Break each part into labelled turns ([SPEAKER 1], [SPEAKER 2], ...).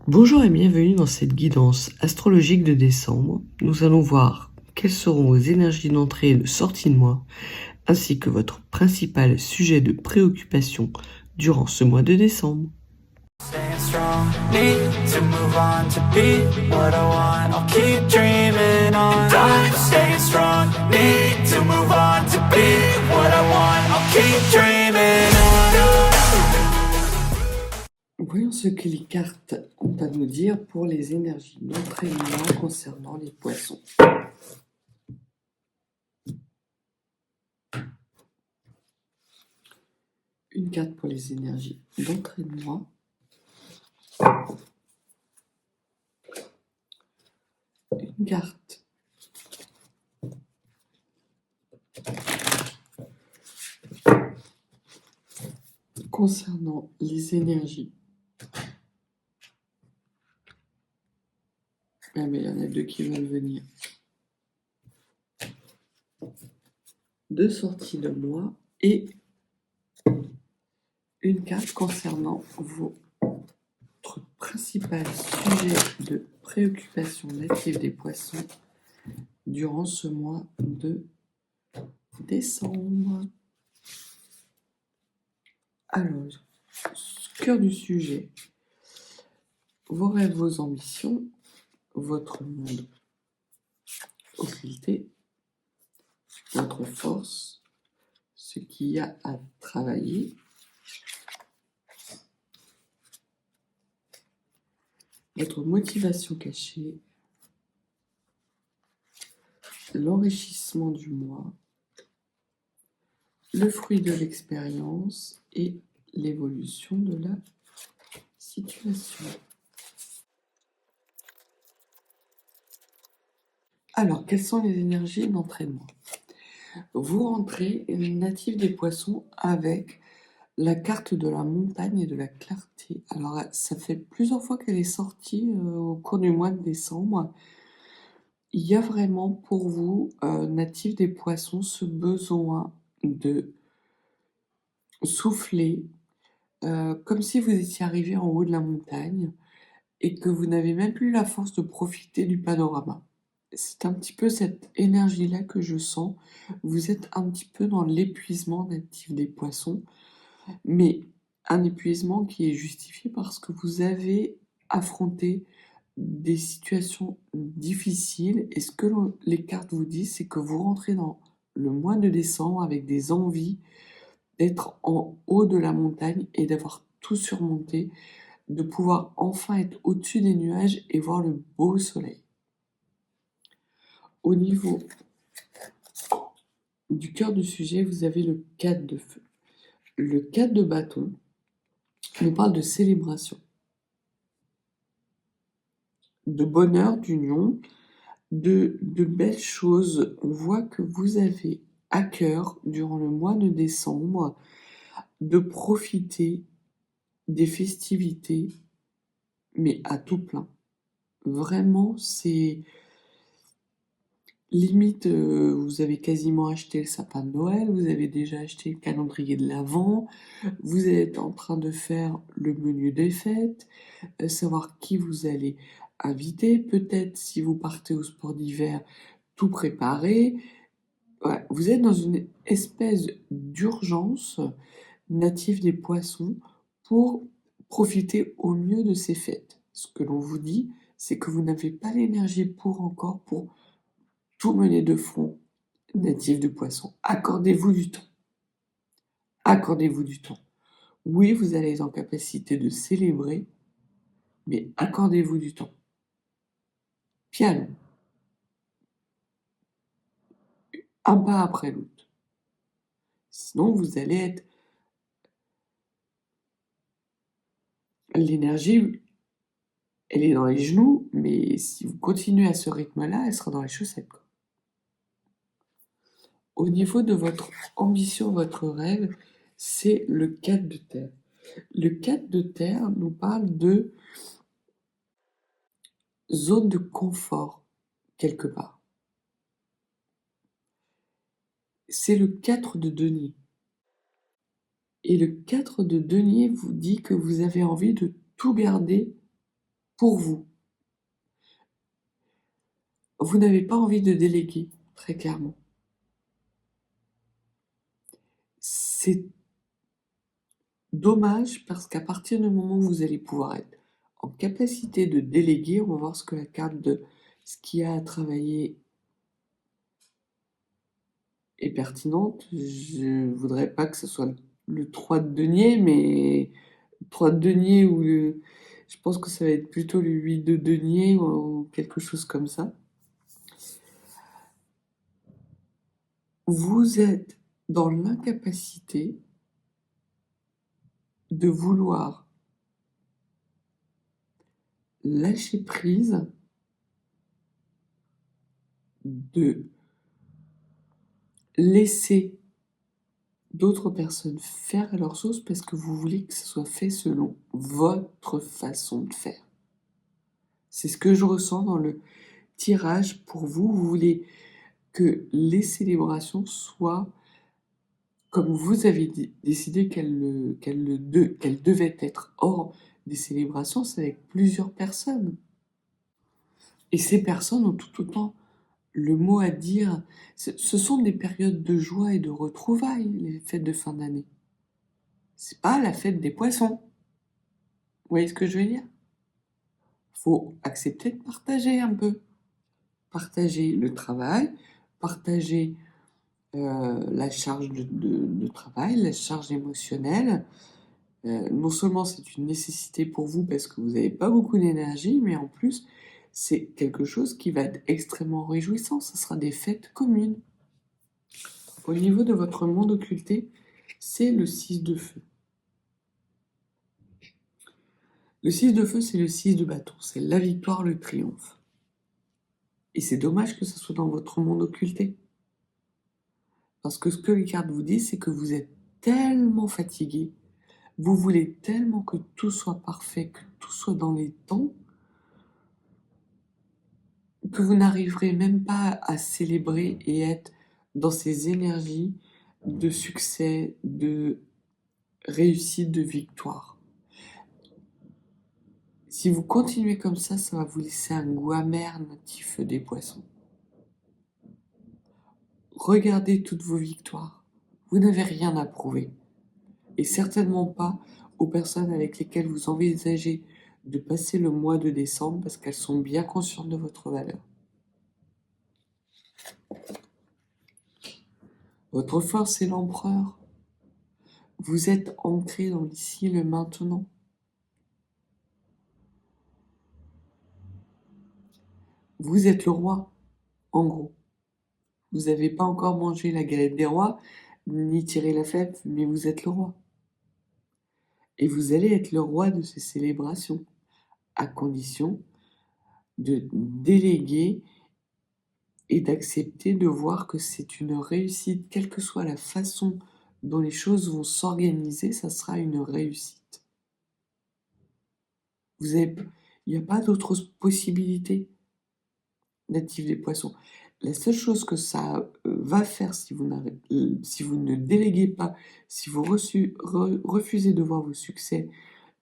[SPEAKER 1] Bonjour et bienvenue dans cette guidance astrologique de décembre. Nous allons voir quelles seront vos énergies d'entrée et de sortie de mois, ainsi que votre principal sujet de préoccupation durant ce mois de décembre.
[SPEAKER 2] Staying strong, need to move on to be what I want. I'll keep dreaming on. And I'm staying strong, need to move on to be what I want. I'll keep dreaming on.
[SPEAKER 1] Voyons ce que les cartes ont à nous dire pour les énergies d'entrée de mois concernant les poissons. Une carte pour les énergies d'entrée de mois. Une carte concernant les énergies. Ah mais il y en a deux qui veulent venir. Deux sorties de mois et une carte concernant votre principal sujet de préoccupation native des poissons durant ce mois de décembre. Alors, cœur du sujet, vos rêves, vos ambitions, votre monde occulté, votre force, ce qu'il y a à travailler, votre motivation cachée, l'enrichissement du mois, le fruit de l'expérience et l'évolution de la situation. Alors, quelles sont les énergies d'entraînement? Vous rentrez natif des poissons avec la carte de la montagne et de la clarté. Alors, ça fait plusieurs fois qu'elle est sortie au cours du mois de décembre. Il y a vraiment pour vous, natif des poissons, ce besoin de souffler, comme si vous étiez arrivé en haut de la montagne et que vous n'avez même plus la force de profiter du panorama. C'est un petit peu cette énergie-là que je sens. Vous êtes un petit peu dans l'épuisement natif des poissons, mais un épuisement qui est justifié parce que vous avez affronté des situations difficiles et ce que les cartes vous disent, c'est que vous rentrez dans le mois de décembre avec des envies d'être en haut de la montagne et d'avoir tout surmonté, de pouvoir enfin être au-dessus des nuages et voir le beau soleil. Au niveau du cœur du sujet, vous avez le 4 de feu. Le 4 de bâton nous parle de célébration, de bonheur, d'union, de belles choses. On voit que vous avez à cœur, durant le mois de décembre, de profiter des festivités, mais à tout plein. Vraiment, c'est limite, vous avez quasiment acheté le sapin de Noël, vous avez déjà acheté le calendrier de l'Avent, vous êtes en train de faire le menu des fêtes, savoir qui vous allez inviter, peut-être si vous partez au sport d'hiver, tout préparer. Ouais, vous êtes dans une espèce d'urgence native des poissons pour profiter au mieux de ces fêtes. Ce que l'on vous dit, c'est que vous n'avez pas l'énergie pour tout mener de front natif de poisson. Accordez-vous du temps. Accordez-vous du temps. Oui, vous allez être en capacité de célébrer, mais accordez-vous du temps. Piano. Un pas après l'autre. Sinon, vous allez être... L'énergie, elle est dans les genoux, mais si vous continuez à ce rythme-là, elle sera dans les chaussettes, quoi. Au niveau de votre ambition, votre rêve, c'est le 4 de terre. Le 4 de terre nous parle de zone de confort, quelque part. C'est le 4 de denier. Et le 4 de denier vous dit que vous avez envie de tout garder pour vous. Vous n'avez pas envie de déléguer, très clairement. C'est dommage parce qu'à partir du moment où vous allez pouvoir être en capacité de déléguer, on va voir ce que la carte de ce qu'il y a à travailler est pertinente. Je voudrais pas que ce soit le 3 de denier, mais 3 de denier ou je pense que ça va être plutôt le 8 de denier ou quelque chose comme ça. Vous êtes dans l'incapacité de vouloir lâcher prise, de laisser d'autres personnes faire à leur sauce parce que vous voulez que ce soit fait selon votre façon de faire. C'est ce que je ressens dans le tirage pour vous. Vous voulez que les célébrations soient comme vous avez décidé qu'elles devaient être. Or, des célébrations, c'est avec plusieurs personnes. Et ces personnes ont tout autant le mot à dire. Ce sont des périodes de joie et de retrouvailles, les fêtes de fin d'année. C'est pas la fête des poissons. Vous voyez ce que je veux dire? Faut accepter de partager un peu. Partager le travail, partager la charge de travail, la charge émotionnelle. Non seulement c'est une nécessité pour vous parce que vous n'avez pas beaucoup d'énergie, mais en plus, c'est quelque chose qui va être extrêmement réjouissant. Ce sera des fêtes communes. Au niveau de votre monde occulté, c'est le 6 de feu. Le 6 de feu, c'est le 6 de bâton. C'est la victoire, le triomphe. Et c'est dommage que ce soit dans votre monde occulté. Parce que ce que les cartes vous disent, c'est que vous êtes tellement fatigué, vous voulez tellement que tout soit parfait, que tout soit dans les temps, que vous n'arriverez même pas à célébrer et être dans ces énergies de succès, de réussite, de victoire. Si vous continuez comme ça va vous laisser un goût amer natif des poissons. Regardez toutes vos victoires. Vous n'avez rien à prouver. Et certainement pas aux personnes avec lesquelles vous envisagez de passer le mois de décembre parce qu'elles sont bien conscientes de votre valeur. Votre force est l'empereur. Vous êtes ancré dans l'ici et le maintenant. Vous êtes le roi, en gros. Vous n'avez pas encore mangé la galette des rois, ni tiré la fête, mais vous êtes le roi. Et vous allez être le roi de ces célébrations, à condition de déléguer et d'accepter de voir que c'est une réussite, quelle que soit la façon dont les choses vont s'organiser, ça sera une réussite. Il n'y a pas d'autre possibilité native des poissons. La seule chose que ça va faire si vous ne déléguez pas, si vous refusez de voir vos succès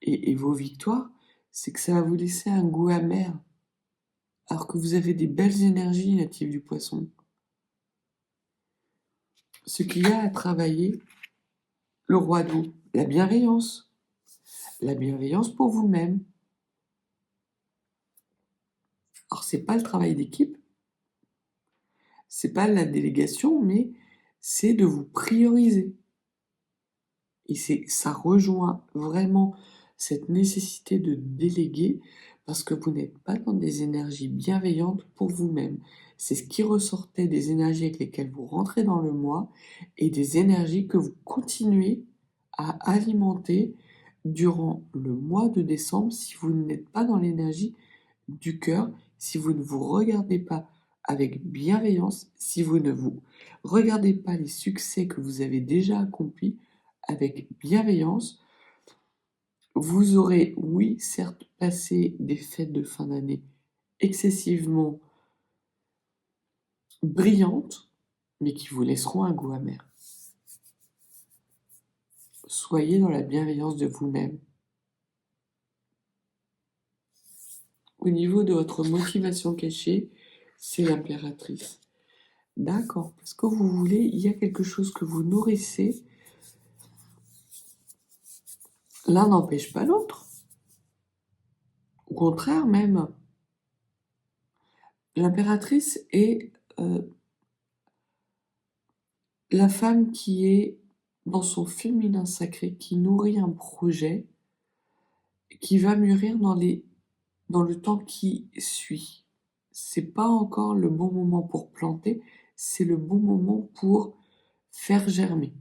[SPEAKER 1] et vos victoires, c'est que ça va vous laisser un goût amer, alors que vous avez des belles énergies natives du poisson. Ce qu'il y a à travailler, le roi d'eau, la bienveillance pour vous-même. Alors c'est pas le travail d'équipe, c'est pas la délégation, mais c'est de vous prioriser. Et ça rejoint vraiment cette nécessité de déléguer parce que vous n'êtes pas dans des énergies bienveillantes pour vous-même. C'est ce qui ressortait des énergies avec lesquelles vous rentrez dans le mois et des énergies que vous continuez à alimenter durant le mois de décembre si vous n'êtes pas dans l'énergie du cœur, si vous ne vous regardez pas avec bienveillance, si vous ne vous regardez pas les succès que vous avez déjà accomplis avec bienveillance, vous aurez, oui, certes, passé des fêtes de fin d'année excessivement brillantes, mais qui vous laisseront un goût amer. Soyez dans la bienveillance de vous-même. Au niveau de votre motivation cachée, c'est l'impératrice. D'accord, parce que vous voulez, il y a quelque chose que vous nourrissez. L'un n'empêche pas l'autre. Au contraire même. L'impératrice est la femme qui est dans son féminin sacré, qui nourrit un projet, qui va mûrir dans le temps qui suit. C'est pas encore le bon moment pour planter, c'est le bon moment pour faire germer.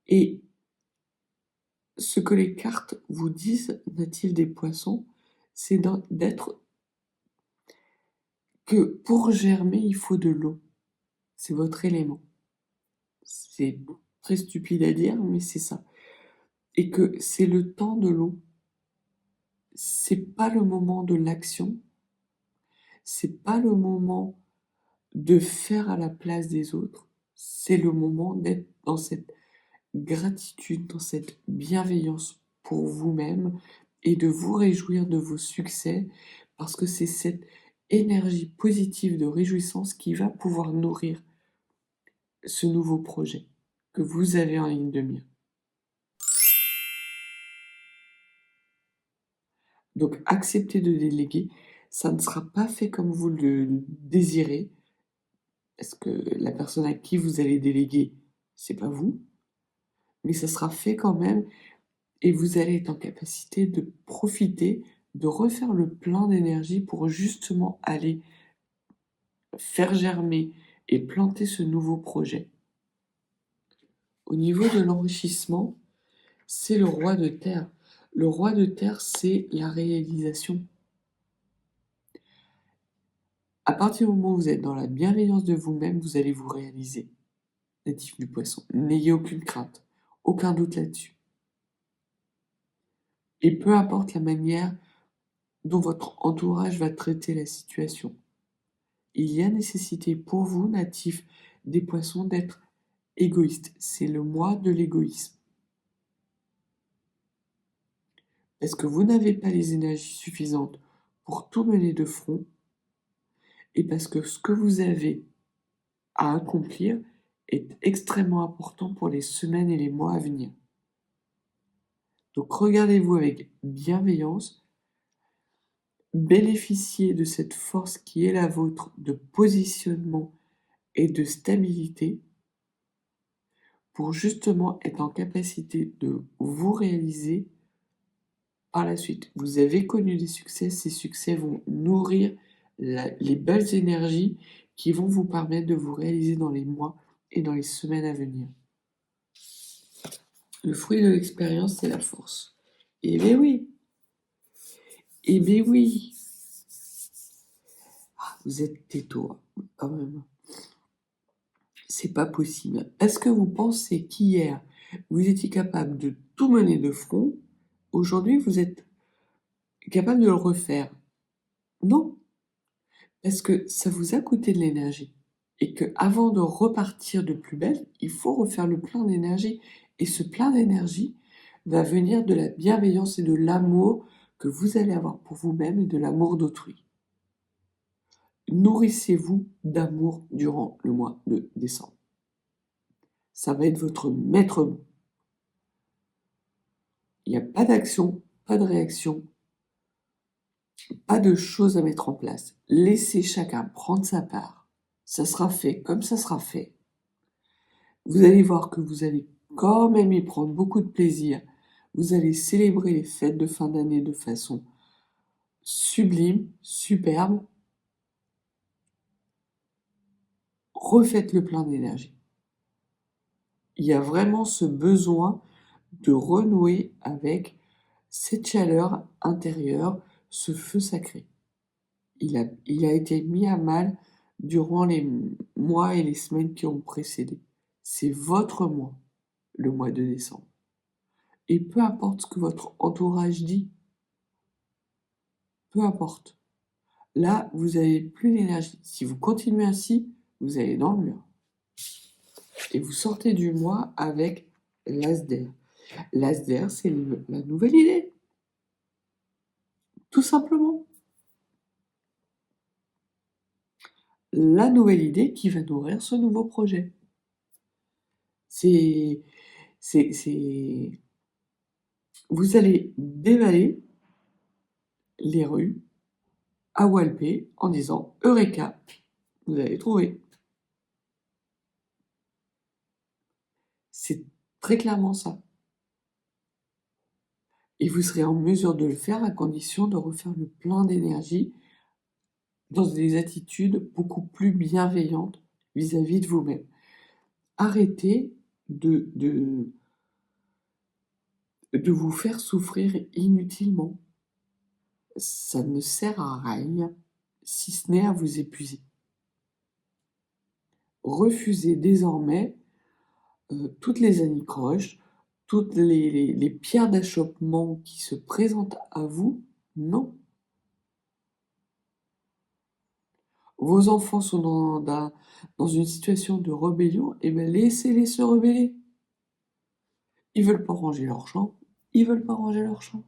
[SPEAKER 1] Et ce que les cartes vous disent, natifs des poissons, c'est d'être que pour germer, il faut de l'eau. C'est votre élément. C'est très stupide à dire, mais c'est ça. Et que c'est le temps de l'eau. C'est pas le moment de l'action. C'est pas le moment de faire à la place des autres. C'est le moment d'être dans cette gratitude, dans cette bienveillance pour vous-même et de vous réjouir de vos succès parce que c'est cette énergie positive de réjouissance qui va pouvoir nourrir ce nouveau projet que vous avez en ligne de mire. Donc acceptez de déléguer, ça ne sera pas fait comme vous le désirez, parce que la personne à qui vous allez déléguer, c'est pas vous, mais ça sera fait quand même et vous allez être en capacité de profiter, de refaire le plein d'énergie pour justement aller faire germer et planter ce nouveau projet. Au niveau de l'enrichissement, c'est le roi de terre. Le roi de terre, c'est la réalisation. À partir du moment où vous êtes dans la bienveillance de vous-même, vous allez vous réaliser. Natif du poisson, n'ayez aucune crainte, aucun doute là-dessus. Et peu importe la manière dont votre entourage va traiter la situation, il y a nécessité pour vous, natifs des poissons, d'être égoïste. C'est le moi de l'égoïsme. Parce que vous n'avez pas les énergies suffisantes pour tout mener de front et parce que ce que vous avez à accomplir est extrêmement important pour les semaines et les mois à venir. Donc regardez-vous avec bienveillance, bénéficiez de cette force qui est la vôtre de positionnement et de stabilité pour justement être en capacité de vous réaliser par la suite. Vous avez connu des succès, ces succès vont nourrir les belles énergies qui vont vous permettre de vous réaliser dans les mois et dans les semaines à venir. Le fruit de l'expérience, c'est la force. Eh bien oui. Eh bien oui. Ah, vous êtes têteau, quand même. C'est pas possible. Est-ce que vous pensez qu'hier, vous étiez capable de tout mener de front? Aujourd'hui, vous êtes capable de le refaire? Non. Parce que ça vous a coûté de l'énergie. Et que avant de repartir de plus belle, il faut refaire le plein d'énergie. Et ce plein d'énergie va venir de la bienveillance et de l'amour que vous allez avoir pour vous-même et de l'amour d'autrui. Nourrissez-vous d'amour durant le mois de décembre. Ça va être votre maître mot. Il n'y a pas d'action, pas de réaction, pas de choses à mettre en place. Laissez chacun prendre sa part. Ça sera fait comme ça sera fait. Vous allez voir que vous allez quand même y prendre beaucoup de plaisir. Vous allez célébrer les fêtes de fin d'année de façon sublime, superbe. Refaites le plein d'énergie. Il y a vraiment ce besoin de renouer avec cette chaleur intérieure, ce feu sacré. Il a été mis à mal durant les mois et les semaines qui ont précédé. C'est votre mois, le mois de décembre. Et peu importe ce que votre entourage dit, peu importe. Là, vous n'avez plus d'énergie. Si vous continuez ainsi, vous allez dans le mur. Et vous sortez du mois avec l'as d'air. L'ASDR, c'est la nouvelle idée, tout simplement. La nouvelle idée qui va nourrir ce nouveau projet. C'est, c'est, vous allez dévaler les rues à Walpé en disant Eureka, vous avez trouvé. C'est très clairement ça. Et vous serez en mesure de le faire à condition de refaire le plein d'énergie dans des attitudes beaucoup plus bienveillantes vis-à-vis de vous-même. Arrêtez de vous faire souffrir inutilement. Ça ne sert à rien, si ce n'est à vous épuiser. Refusez désormais toutes les anicroches, toutes les pierres d'achoppement qui se présentent à vous. Non. Vos enfants sont dans une situation de rébellion, et bien laissez-les se rebeller. Ils veulent pas ranger leur chambre, ils veulent pas ranger leur chambre.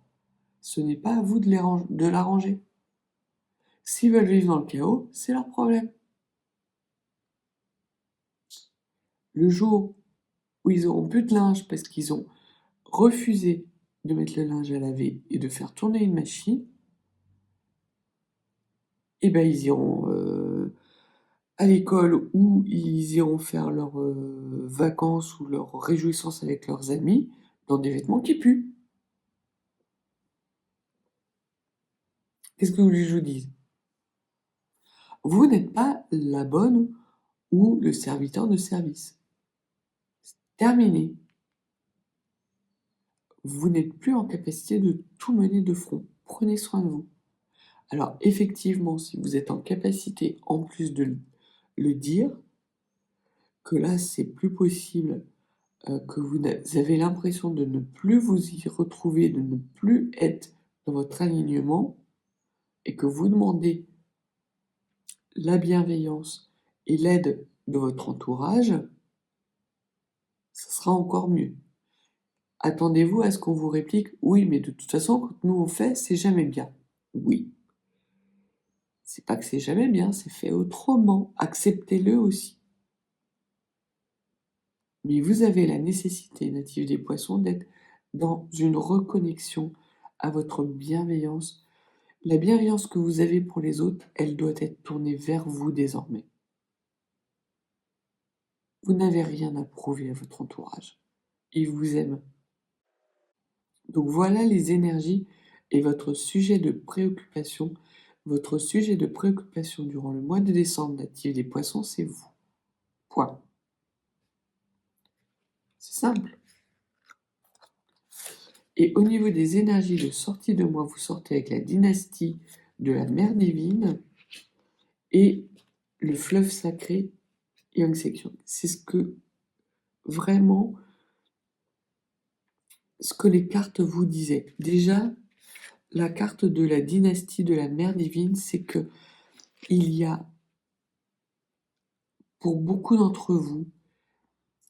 [SPEAKER 1] Ce n'est pas à vous de la ranger. S'ils veulent vivre dans le chaos, c'est leur problème. Le jour où ils auront plus de linge parce qu'ils ont refusé de mettre le linge à laver et de faire tourner une machine, et ben ils iront à l'école ou ils iront faire leurs vacances ou leurs réjouissances avec leurs amis dans des vêtements qui puent. Qu'est-ce que vous voulez que je vous dise? Vous n'êtes pas la bonne ou le serviteur de service. Terminé. Vous n'êtes plus en capacité de tout mener de front. Prenez soin de vous. Alors effectivement, si vous êtes en capacité, en plus de le dire, que là c'est plus possible, que vous avez l'impression de ne plus vous y retrouver, de ne plus être dans votre alignement, et que vous demandez la bienveillance et l'aide de votre entourage, ça sera encore mieux. Attendez-vous à ce qu'on vous réplique « Oui, mais de toute façon, quand nous on fait, c'est jamais bien. » Oui. C'est pas que c'est jamais bien, c'est fait autrement. Acceptez-le aussi. Mais vous avez la nécessité, native des poissons, d'être dans une reconnexion à votre bienveillance. La bienveillance que vous avez pour les autres, elle doit être tournée vers vous désormais. Vous n'avez rien à prouver à votre entourage. Ils vous aiment. Donc voilà les énergies et votre sujet de préoccupation. Votre sujet de préoccupation durant le mois de décembre, natif des poissons, c'est vous. Point. C'est simple. Et au niveau des énergies de sortie de mois, vous sortez avec la dynastie de la mère divine et le fleuve sacré Yang Section. C'est vraiment ce que les cartes vous disaient. Déjà, la carte de la dynastie de la mère divine, c'est que il y a pour beaucoup d'entre vous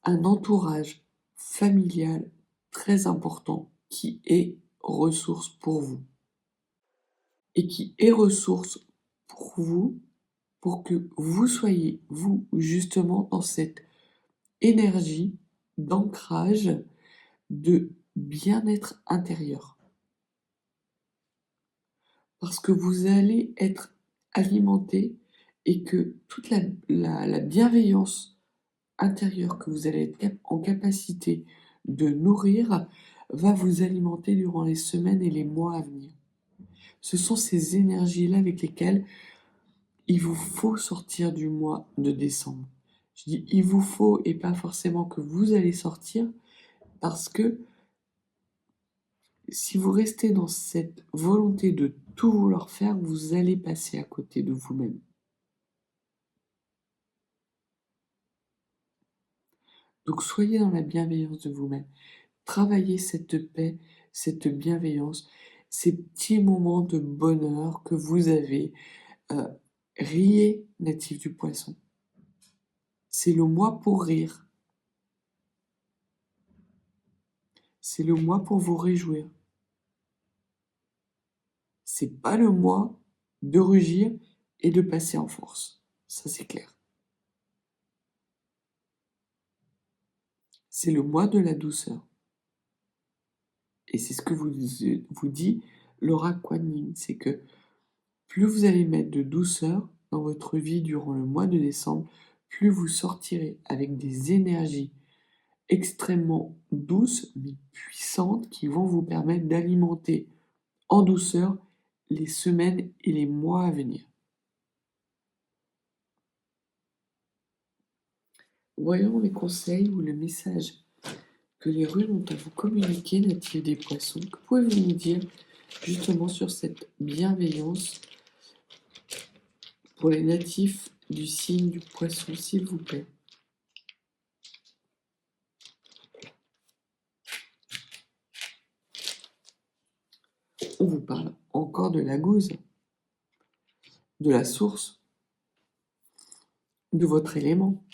[SPEAKER 1] un entourage familial très important qui est ressource pour vous. Et qui est ressource pour vous, pour que vous soyez, vous, justement, dans cette énergie d'ancrage, de bien-être intérieur. Parce que vous allez être alimenté et que toute la bienveillance intérieure que vous allez être en capacité de nourrir va vous alimenter durant les semaines et les mois à venir. Ce sont ces énergies-là avec lesquelles il vous faut sortir du mois de décembre. Je dis il vous faut et pas forcément que vous allez sortir, parce que si vous restez dans cette volonté de tout vouloir faire, vous allez passer à côté de vous-même. Donc soyez dans la bienveillance de vous-même. Travaillez cette paix, cette bienveillance, ces petits moments de bonheur que vous avez. Riez, natif du poisson. C'est le mois pour rire. C'est le mois pour vous réjouir. C'est pas le mois de rugir et de passer en force. Ça, c'est clair. C'est le mois de la douceur. Et c'est ce que vous dit Laura Kuan Yin, c'est que plus vous allez mettre de douceur dans votre vie durant le mois de décembre, plus vous sortirez avec des énergies extrêmement douces mais puissantes qui vont vous permettre d'alimenter en douceur les semaines et les mois à venir. Voyons les conseils ou le message que les runes ont à vous communiquer, natifs des poissons. Que pouvez-vous nous dire justement sur cette bienveillance pour les natifs du signe du poisson, s'il vous plaît? On vous parle encore de la gouze, de la source, de votre élément.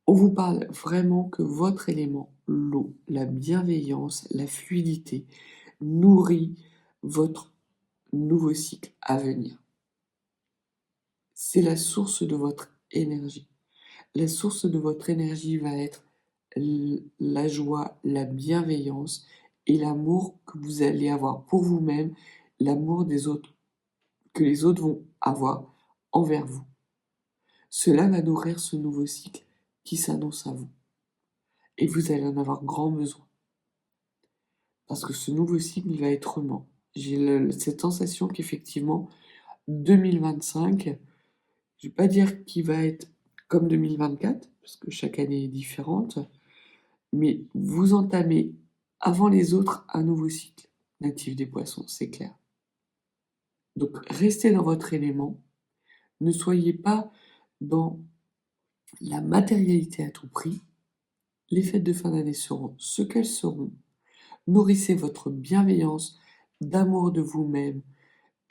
[SPEAKER 1] On vous parle vraiment que votre élément, l'eau, la bienveillance, la fluidité, nourrit votre nouveau cycle à venir. C'est la source de votre énergie. La source de votre énergie va être la joie, la bienveillance et l'amour que vous allez avoir pour vous-même, l'amour des autres, que les autres vont avoir envers vous. Cela va nourrir ce nouveau cycle qui s'annonce à vous. Et vous allez en avoir grand besoin. Parce que ce nouveau cycle va être aimant. J'ai cette sensation qu'effectivement, 2025, je ne vais pas dire qu'il va être comme 2024, parce que chaque année est différente, mais vous entamez avant les autres un nouveau cycle natif des poissons, c'est clair. Donc restez dans votre élément, ne soyez pas dans la matérialité à tout prix. Les fêtes de fin d'année seront ce qu'elles seront. Nourrissez votre bienveillance, d'amour de vous-même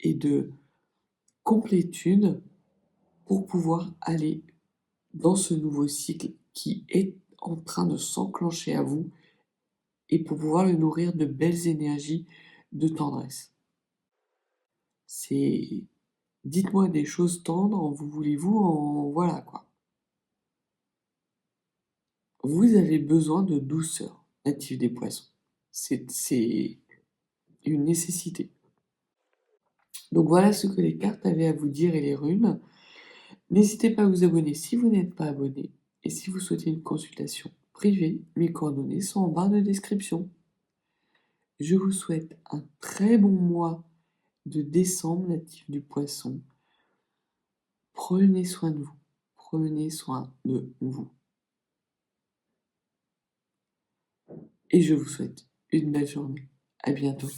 [SPEAKER 1] et de complétude pour pouvoir aller dans ce nouveau cycle qui est en train de s'enclencher à vous et pour pouvoir le nourrir de belles énergies de tendresse. C'est dites-moi des choses tendres, en vous voulez-vous, en voilà quoi. Vous avez besoin de douceur, natif des poissons. C'est une nécessité. Donc voilà ce que les cartes avaient à vous dire et les runes. N'hésitez pas à vous abonner si vous n'êtes pas abonné. Et si vous souhaitez une consultation privée, mes coordonnées sont en barre de description. Je vous souhaite un très bon mois de décembre, natif du poisson. Prenez soin de vous. Prenez soin de vous. Et je vous souhaite une belle journée. À bientôt.